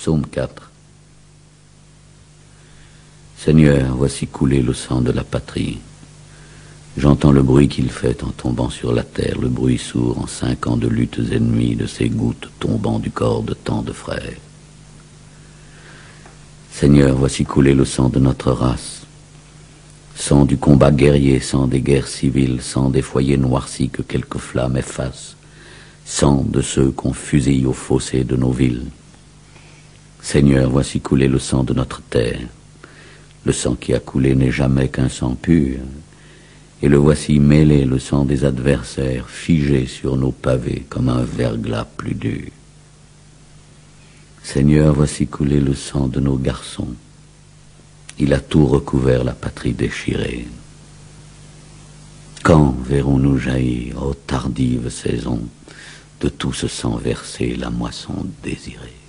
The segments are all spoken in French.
Psaume 4. Seigneur, voici couler le sang de la patrie. J'entends le bruit qu'il fait en tombant sur la terre, le bruit sourd en 5 ans de luttes ennemies, de ces gouttes tombant du corps de tant de frères. Seigneur, voici couler le sang de notre race, sang du combat guerrier, sang des guerres civiles, sang des foyers noircis que quelques flammes effacent, sang de ceux qu'on fusille au fossé de nos villes. Seigneur, voici couler le sang de notre terre. Le sang qui a coulé n'est jamais qu'un sang pur, et le voici mêlé, le sang des adversaires, figé sur nos pavés comme un verglas plus dur. Seigneur, voici couler le sang de nos garçons. Il a tout recouvert la patrie déchirée. Quand verrons-nous jaillir, ô tardive saison, de tout ce sang versé, la moisson désirée?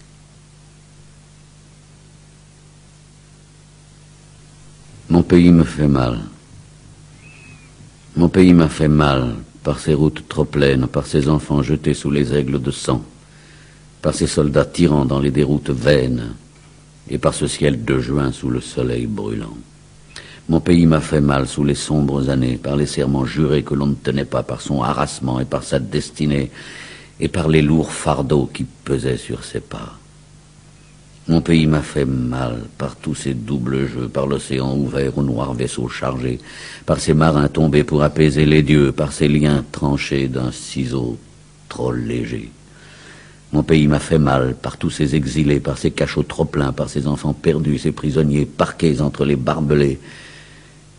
Mon pays me fait mal. Mon pays m'a fait mal par ses routes trop pleines, par ses enfants jetés sous les aigles de sang, par ces soldats tirant dans les déroutes vaines, et par ce ciel de juin sous le soleil brûlant. Mon pays m'a fait mal sous les sombres années, par les serments jurés que l'on ne tenait pas, par son harassement et par sa destinée, et par les lourds fardeaux qui pesaient sur ses pas. Mon pays m'a fait mal par tous ces doubles jeux, par l'océan ouvert aux noirs vaisseaux chargés, par ces marins tombés pour apaiser les dieux, par ces liens tranchés d'un ciseau trop léger. Mon pays m'a fait mal par tous ces exilés, par ces cachots trop pleins, par ces enfants perdus, ces prisonniers parqués entre les barbelés,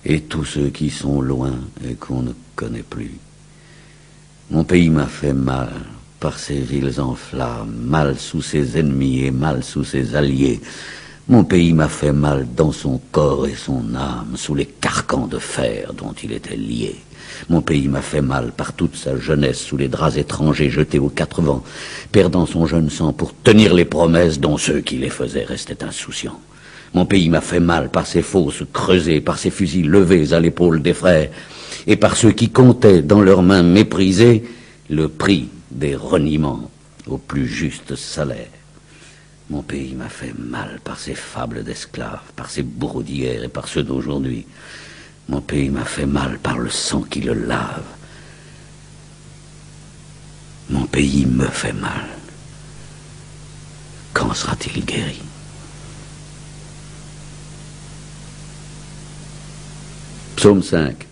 et tous ceux qui sont loin et qu'on ne connaît plus. Mon pays m'a fait mal par ces villes en flammes, mal sous ses ennemis et mal sous ses alliés. Mon pays m'a fait mal dans son corps et son âme, sous les carcans de fer dont il était lié. Mon pays m'a fait mal par toute sa jeunesse, sous les draps étrangers jetés aux 4 vents, perdant son jeune sang pour tenir les promesses dont ceux qui les faisaient restaient insouciants. Mon pays m'a fait mal par ses fosses creusées, par ses fusils levés à l'épaule des frères, et par ceux qui comptaient dans leurs mains méprisées le prix des reniements au plus juste salaire. Mon pays m'a fait mal par ses fables d'esclaves, par ses bourreaux d'hier et par ceux d'aujourd'hui. Mon pays m'a fait mal par le sang qui le lave. Mon pays me fait mal. Quand sera-t-il guéri? Psaume 5.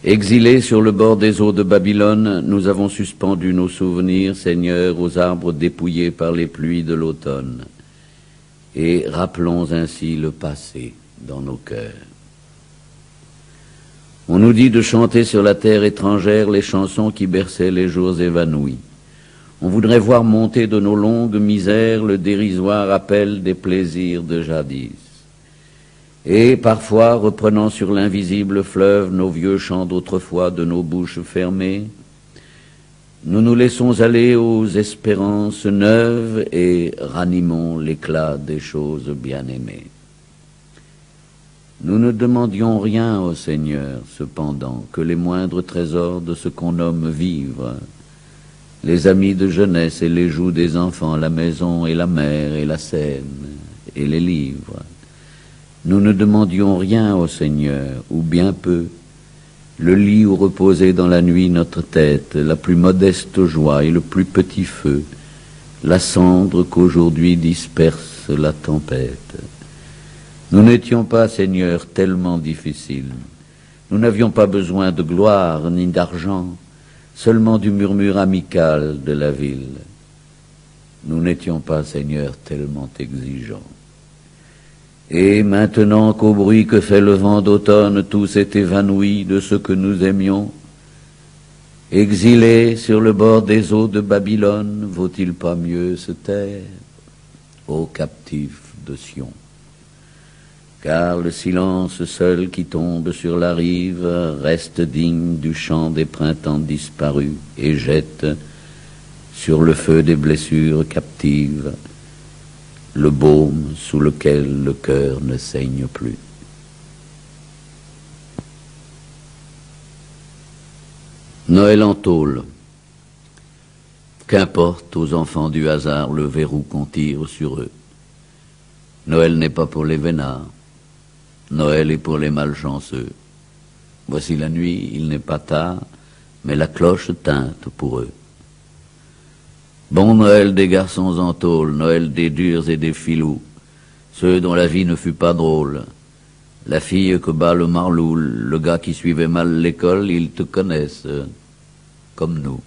Exilés sur le bord des eaux de Babylone, nous avons suspendu nos souvenirs, Seigneur, aux arbres dépouillés par les pluies de l'automne. Et rappelons ainsi le passé dans nos cœurs. On nous dit de chanter sur la terre étrangère les chansons qui berçaient les jours évanouis. On voudrait voir monter de nos longues misères le dérisoire appel des plaisirs de jadis. Et parfois, reprenant sur l'invisible fleuve nos vieux chants d'autrefois de nos bouches fermées, nous nous laissons aller aux espérances neuves et ranimons l'éclat des choses bien-aimées. Nous ne demandions rien au Seigneur, cependant, que les moindres trésors de ce qu'on nomme vivre, les amis de jeunesse et les joues des enfants, la maison et la mer et la scène et les livres. Nous ne demandions rien au Seigneur, ou bien peu, le lit où reposait dans la nuit notre tête, la plus modeste joie et le plus petit feu, la cendre qu'aujourd'hui disperse la tempête. Nous n'étions pas, Seigneur, tellement difficiles. Nous n'avions pas besoin de gloire ni d'argent, seulement du murmure amical de la ville. Nous n'étions pas, Seigneur, tellement exigeants. Et maintenant qu'au bruit que fait le vent d'automne, tout s'est évanoui de ce que nous aimions, exilés sur le bord des eaux de Babylone, vaut-il pas mieux se taire, ô captifs de Sion? Car le silence seul qui tombe sur la rive reste digne du chant des printemps disparus et jette sur le feu des blessures captives le baume sous lequel le cœur ne saigne plus. Noël en tôle. Qu'importe aux enfants du hasard le verrou qu'on tire sur eux. Noël n'est pas pour les vénards, Noël est pour les malchanceux. Voici la nuit, il n'est pas tard, mais la cloche tinte pour eux. Bon Noël des garçons en tôle, Noël des durs et des filous, ceux dont la vie ne fut pas drôle. La fille que bat le marloul, le gars qui suivait mal l'école, ils te connaissent, comme nous.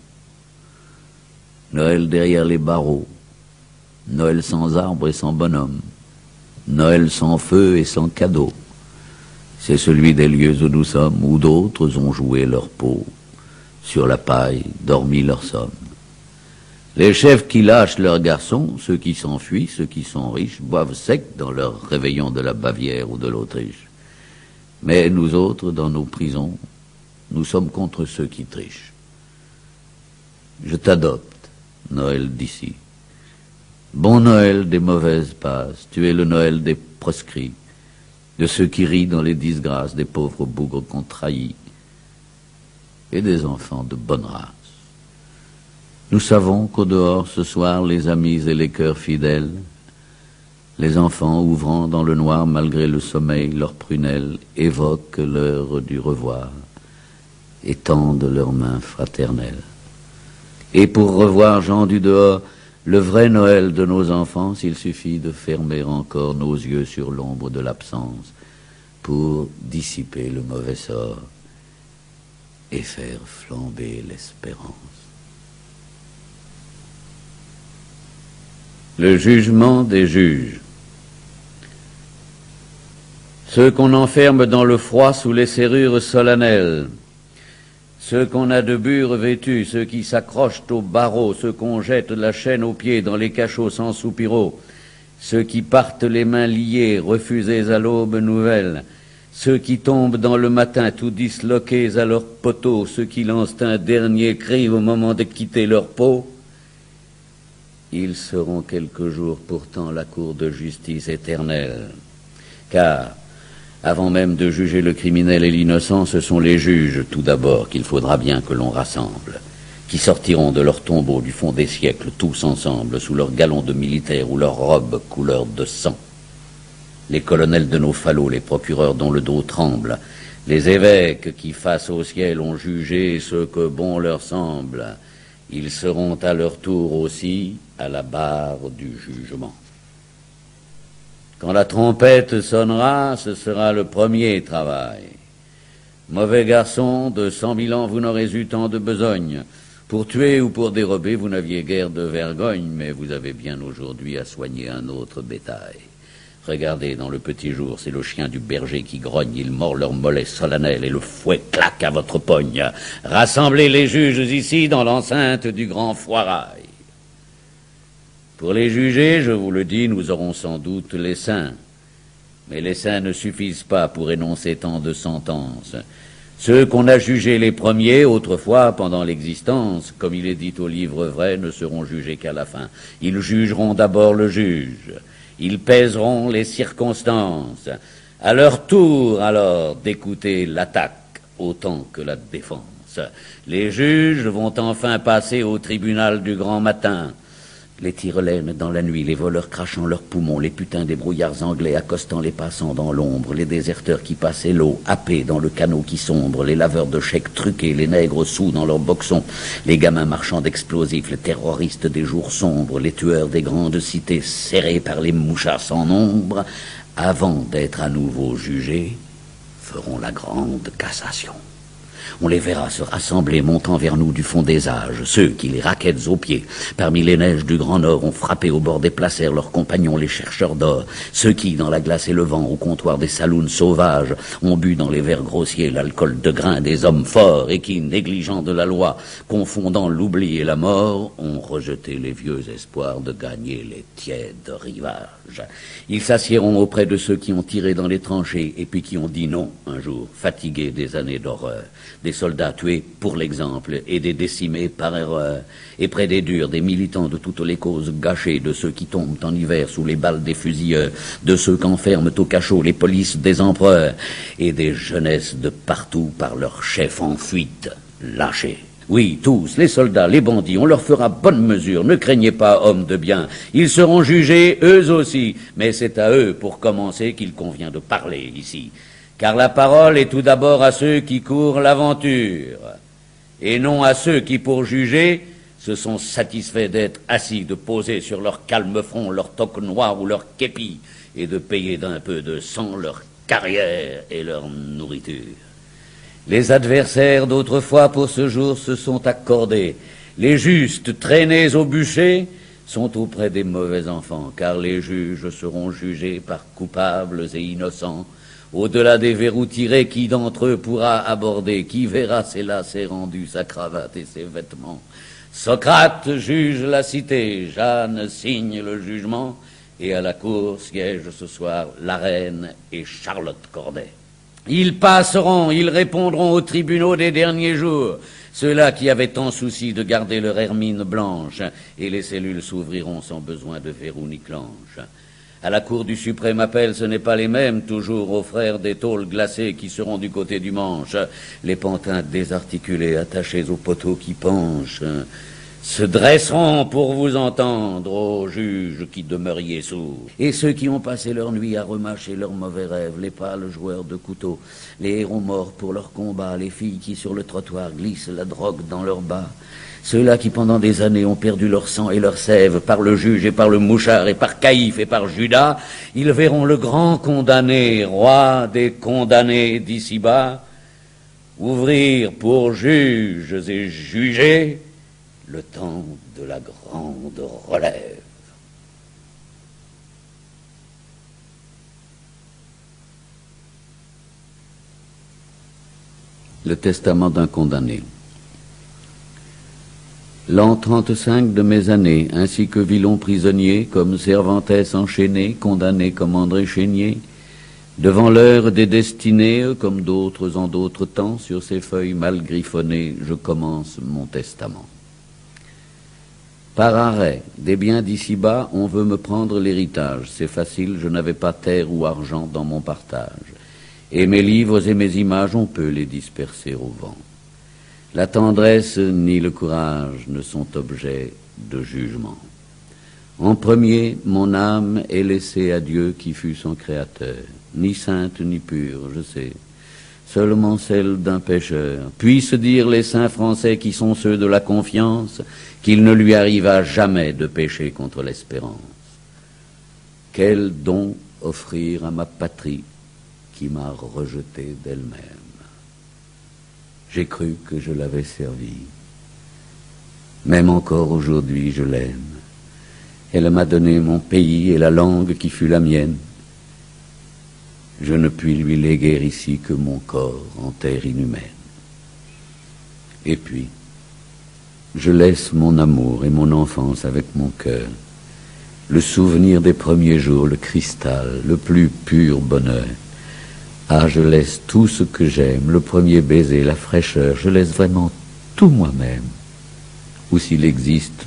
Noël derrière les barreaux, Noël sans arbre et sans bonhomme, Noël sans feu et sans cadeau. C'est celui des lieux où nous sommes, où d'autres ont joué leur peau, sur la paille, dormi leur somme. Les chefs qui lâchent leurs garçons, ceux qui s'enfuient, ceux qui sont riches, boivent sec dans leur réveillon de la Bavière ou de l'Autriche. Mais nous autres, dans nos prisons, nous sommes contre ceux qui trichent. Je t'adopte, Noël d'ici. Bon Noël des mauvaises passes, tu es le Noël des proscrits, de ceux qui rient dans les disgrâces, des pauvres bougres qu'on trahit, et des enfants de bonne race. Nous savons qu'au dehors, ce soir, les amis et les cœurs fidèles, les enfants ouvrant dans le noir malgré le sommeil leurs prunelles, évoquent l'heure du revoir et tendent leurs mains fraternelles. Et pour revoir Jean du dehors, le vrai Noël de nos enfants, il suffit de fermer encore nos yeux sur l'ombre de l'absence pour dissiper le mauvais sort et faire flamber l'espérance. Le jugement des juges. Ceux qu'on enferme dans le froid sous les serrures solennelles, ceux qu'on a de bure vêtus, ceux qui s'accrochent aux barreaux, ceux qu'on jette la chaîne aux pieds dans les cachots sans soupiraux, ceux qui partent les mains liées, refusés à l'aube nouvelle, ceux qui tombent dans le matin tout disloqués à leur poteau, ceux qui lancent un dernier cri au moment de quitter leur peau, ils seront quelque jour pourtant la cour de justice éternelle. Car, avant même de juger le criminel et l'innocent, ce sont les juges, tout d'abord, qu'il faudra bien que l'on rassemble, qui sortiront de leur tombeau du fond des siècles, tous ensemble, sous leurs galons de militaires ou leurs robes couleur de sang. Les colonels de nos falots, les procureurs dont le dos tremble, les évêques qui, face au ciel, ont jugé ce que bon leur semble, ils seront à leur tour aussi à la barre du jugement. Quand la trompette sonnera, ce sera le premier travail. Mauvais garçon, de 100 000 ans vous n'aurez eu tant de besogne. Pour tuer ou pour dérober, vous n'aviez guère de vergogne, mais vous avez bien aujourd'hui à soigner un autre bétail. Regardez, dans le petit jour, c'est le chien du berger qui grogne, il mord leur mollet solennel et le fouet claque à votre pogne. Rassemblez les juges ici dans l'enceinte du grand foirail. Pour les juger, je vous le dis, nous aurons sans doute les saints. Mais les saints ne suffisent pas pour énoncer tant de sentences. Ceux qu'on a jugés les premiers, autrefois, pendant l'existence, comme il est dit au livre vrai, ne seront jugés qu'à la fin. Ils jugeront d'abord le juge. Ils pèseront les circonstances. À leur tour, alors, d'écouter l'attaque autant que la défense. Les juges vont enfin passer au tribunal du grand matin. Les tire-laines dans la nuit, les voleurs crachant leurs poumons, les putains des brouillards anglais accostant les passants dans l'ombre, les déserteurs qui passaient l'eau, happés dans le canot qui sombre, les laveurs de chèques truqués, les nègres sous dans leurs boxons, les gamins marchands d'explosifs, les terroristes des jours sombres, les tueurs des grandes cités serrés par les mouchards sans nombre, avant d'être à nouveau jugés, feront la grande cassation. On les verra se rassembler, montant vers nous du fond des âges, ceux qui, les raquettes aux pieds, parmi les neiges du Grand Nord, ont frappé au bord des placers leurs compagnons, les chercheurs d'or, ceux qui, dans la glace et le vent, au comptoir des saloons sauvages, ont bu dans les verres grossiers l'alcool de grain des hommes forts, et qui, négligents de la loi, confondant l'oubli et la mort, ont rejeté les vieux espoirs de gagner les tièdes rivages. Ils s'assiéront auprès de ceux qui ont tiré dans les tranchées, et puis qui ont dit non, un jour, fatigués des années d'horreur. Des soldats tués pour l'exemple et des décimés par erreur, et près des durs, des militants de toutes les causes gâchées, de ceux qui tombent en hiver sous les balles des fusilleurs, de ceux qu'enferment au cachot les polices des empereurs, et des jeunesses de partout par leurs chefs en fuite, lâchés Oui, tous, les soldats, les bandits, on leur fera bonne mesure, ne craignez pas, hommes de bien. Ils seront jugés, eux aussi, mais c'est à eux, pour commencer, qu'il convient de parler ici. Car la parole est tout d'abord à ceux qui courent l'aventure, et non à ceux qui, pour juger, se sont satisfaits d'être assis, de poser sur leur calme front leur toque noire ou leur képi, et de payer d'un peu de sang leur carrière et leur nourriture. Les adversaires d'autrefois pour ce jour se sont accordés. Les justes, traînés au bûcher, sont auprès des mauvais enfants, car les juges seront jugés par coupables et innocents. Au-delà des verrous tirés, qui d'entre eux pourra aborder? Qui verra ses lacets rendus, sa cravate et ses vêtements? Socrate juge la cité, Jeanne signe le jugement, et à la cour siègent ce soir la reine et Charlotte Corday. Ils passeront, ils répondront aux tribunaux des derniers jours, ceux-là qui avaient tant souci de garder leur hermine blanche, et les cellules s'ouvriront sans besoin de verrou ni clenche. À la cour du suprême appel, ce n'est pas les mêmes, toujours aux frères des tôles glacées qui seront du côté du Manche, les pantins désarticulés attachés aux poteaux qui penchent, se dresseront pour vous entendre, ô juges qui demeuriez sourds. Et ceux qui ont passé leur nuit à remâcher leurs mauvais rêves, les pâles joueurs de couteaux, les héros morts pour leur combat, les filles qui sur le trottoir glissent la drogue dans leurs bas, ceux-là qui pendant des années ont perdu leur sang et leur sève par le juge et par le mouchard et par Caïphe et par Judas, ils verront le grand condamné, roi des condamnés d'ici-bas, ouvrir pour juges et juger le temps de la grande relève. Le testament d'un condamné. L'an 35 de mes années, ainsi que Villon prisonnier, comme Cervantes enchaîné, condamné comme André Chénier, devant l'heure des destinées, comme d'autres en d'autres temps, sur ces feuilles mal griffonnées, je commence mon testament. Par arrêt, des biens d'ici-bas, on veut me prendre l'héritage. C'est facile, je n'avais pas terre ou argent dans mon partage. Et mes livres et mes images, on peut les disperser au vent. La tendresse ni le courage ne sont objets de jugement. En premier, mon âme est laissée à Dieu qui fut son créateur, ni sainte ni pure, je sais, seulement celle d'un pécheur. Puissent dire les saints français qui sont ceux de la confiance, qu'il ne lui arriva jamais de pécher contre l'espérance. Quel don offrir à ma patrie qui m'a rejeté d'elle-même? J'ai cru que je l'avais servie. Même encore aujourd'hui, je l'aime. Elle m'a donné mon pays et la langue qui fut la mienne. Je ne puis lui léguer ici que mon corps en terre inhumaine. Et puis, je laisse mon amour et mon enfance avec mon cœur, le souvenir des premiers jours, le cristal, le plus pur bonheur. Ah, je laisse tout ce que j'aime, le premier baiser, la fraîcheur, je laisse vraiment tout moi-même. Ou s'il existe,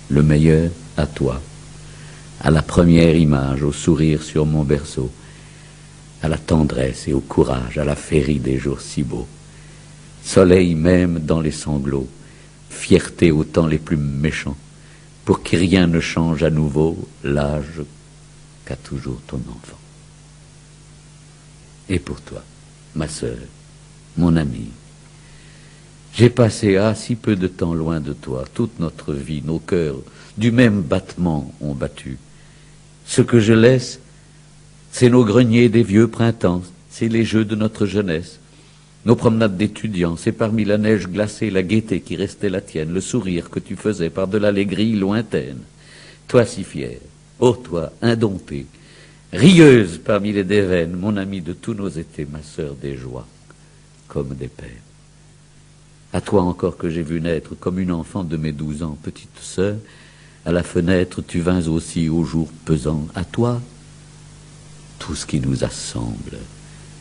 le meilleur à toi, à la première image, au sourire sur mon berceau, à la tendresse et au courage, à la féerie des jours si beaux. Soleil même dans les sanglots, fierté aux temps les plus méchants, pour que rien ne change à nouveau l'âge qu'a toujours ton enfant. Et pour toi, ma sœur, mon amie, j'ai passé si peu de temps loin de toi, toute notre vie, nos cœurs du même battement ont battu. Ce que je laisse, c'est nos greniers des vieux printemps, c'est les jeux de notre jeunesse, nos promenades d'étudiants, c'est parmi la neige glacée la gaieté qui restait la tienne, le sourire que tu faisais par-delà les grilles lointaines. Toi si fière, ô toi indomptée, rieuse parmi les déveines, mon amie de tous nos étés, ma sœur des joies, comme des peines. À toi encore que j'ai vu naître comme une enfant de mes 12 ans, petite sœur, à la fenêtre tu vins aussi au jour pesant. À toi, tout ce qui nous assemble,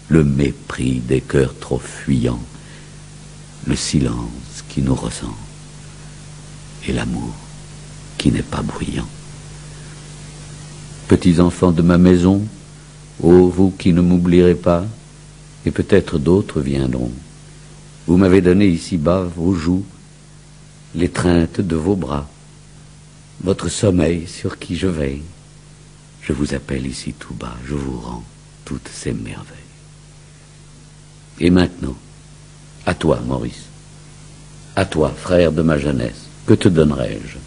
le mépris des cœurs trop fuyants, le silence qui nous ressemble, et l'amour qui n'est pas bruyant. Petits enfants de ma maison, ô vous qui ne m'oublierez pas, et peut-être d'autres viendront. Vous m'avez donné ici-bas vos joues l'étreinte de vos bras, votre sommeil sur qui je veille. Je vous appelle ici tout bas, je vous rends toutes ces merveilles. Et maintenant, à toi, Maurice, à toi, frère de ma jeunesse, que te donnerais-je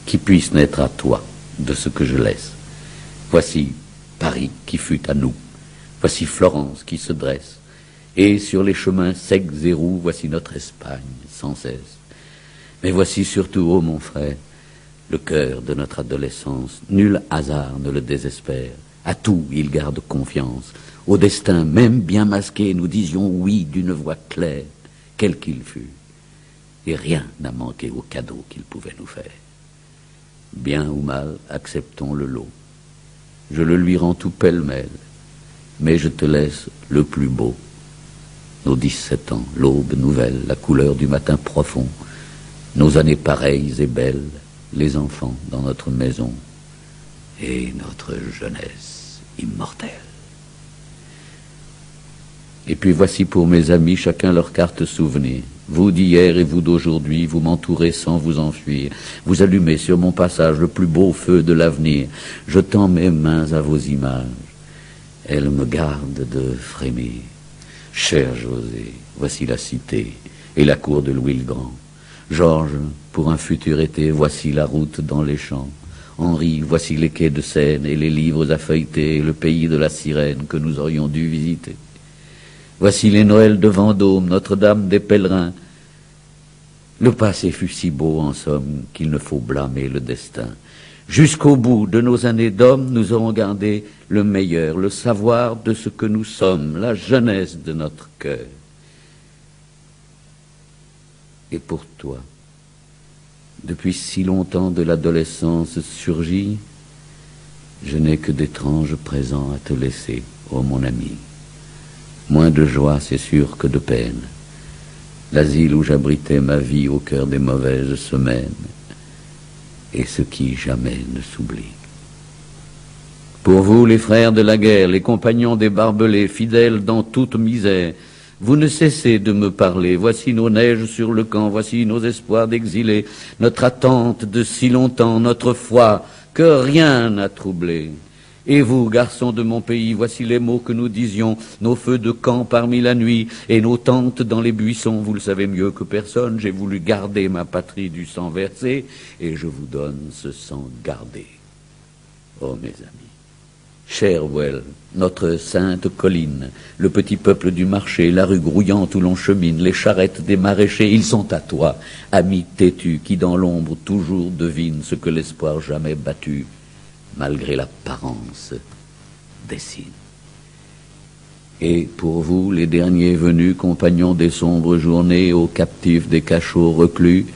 qui puisse naître à toi de ce que je laisse? Voici Paris qui fut à nous, voici Florence qui se dresse, et sur les chemins secs et roux, voici notre Espagne sans cesse. Mais voici surtout, ô mon frère, le cœur de notre adolescence. Nul hasard ne le désespère, à tout il garde confiance. Au destin, même bien masqué, nous disions oui d'une voix claire, quel qu'il fût, et rien n'a manqué au cadeau qu'il pouvait nous faire. Bien ou mal, acceptons le lot. Je le lui rends tout pêle-mêle, mais je te laisse le plus beau. Nos 17 ans, l'aube nouvelle, la couleur du matin profond, nos années pareilles et belles, les enfants dans notre maison, et notre jeunesse immortelle. Et puis voici pour mes amis, chacun leur carte souvenir. Vous d'hier et vous d'aujourd'hui, vous m'entourez sans vous enfuir. Vous allumez sur mon passage le plus beau feu de l'avenir. Je tends mes mains à vos images. Elles me gardent de frémir. Cher José, voici la cité et la cour de Louis le Grand. Georges, pour un futur été, voici la route dans les champs. Henri, voici les quais de Seine et les livres à feuilleter et le pays de la sirène que nous aurions dû visiter. Voici les Noëls de Vendôme, Notre-Dame des Pèlerins. Le passé fut si beau, en somme, qu'il ne faut blâmer le destin. Jusqu'au bout de nos années d'hommes, nous aurons gardé le meilleur, le savoir de ce que nous sommes, la jeunesse de notre cœur. Et pour toi, depuis si longtemps de l'adolescence surgit, je n'ai que d'étranges présents à te laisser, ô mon ami. Moins de joie, c'est sûr, que de peine. L'asile où j'abritais ma vie au cœur des mauvaises semaines, et ce qui jamais ne s'oublie. Pour vous, les frères de la guerre, les compagnons des barbelés, fidèles dans toute misère, vous ne cessez de me parler. Voici nos neiges sur le camp, voici nos espoirs d'exilés, notre attente de si longtemps, notre foi que rien n'a troublé. Et vous, garçons de mon pays, voici les mots que nous disions, nos feux de camp parmi la nuit et nos tentes dans les buissons. Vous le savez mieux que personne, j'ai voulu garder ma patrie du sang versé, et je vous donne ce sang gardé. Oh mes amis, Cherwell, notre sainte colline, le petit peuple du marché, la rue grouillante où l'on chemine, les charrettes des maraîchers, ils sont à toi, amis têtus qui dans l'ombre toujours devinent ce que l'espoir jamais battu, malgré l'apparence, dessine. Et pour vous, les derniers venus, compagnons des sombres journées, aux captifs des cachots reclus,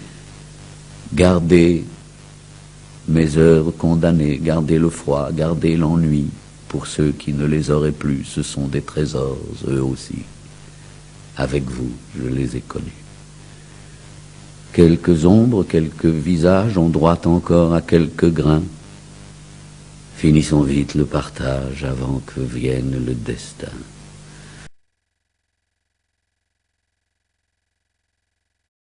gardez mes heures condamnées, gardez le froid, gardez l'ennui. Pour ceux qui ne les auraient plus, ce sont des trésors, eux aussi. Avec vous, je les ai connus. Quelques ombres, quelques visages ont droit encore à quelques grains. Finissons vite le partage avant que vienne le destin.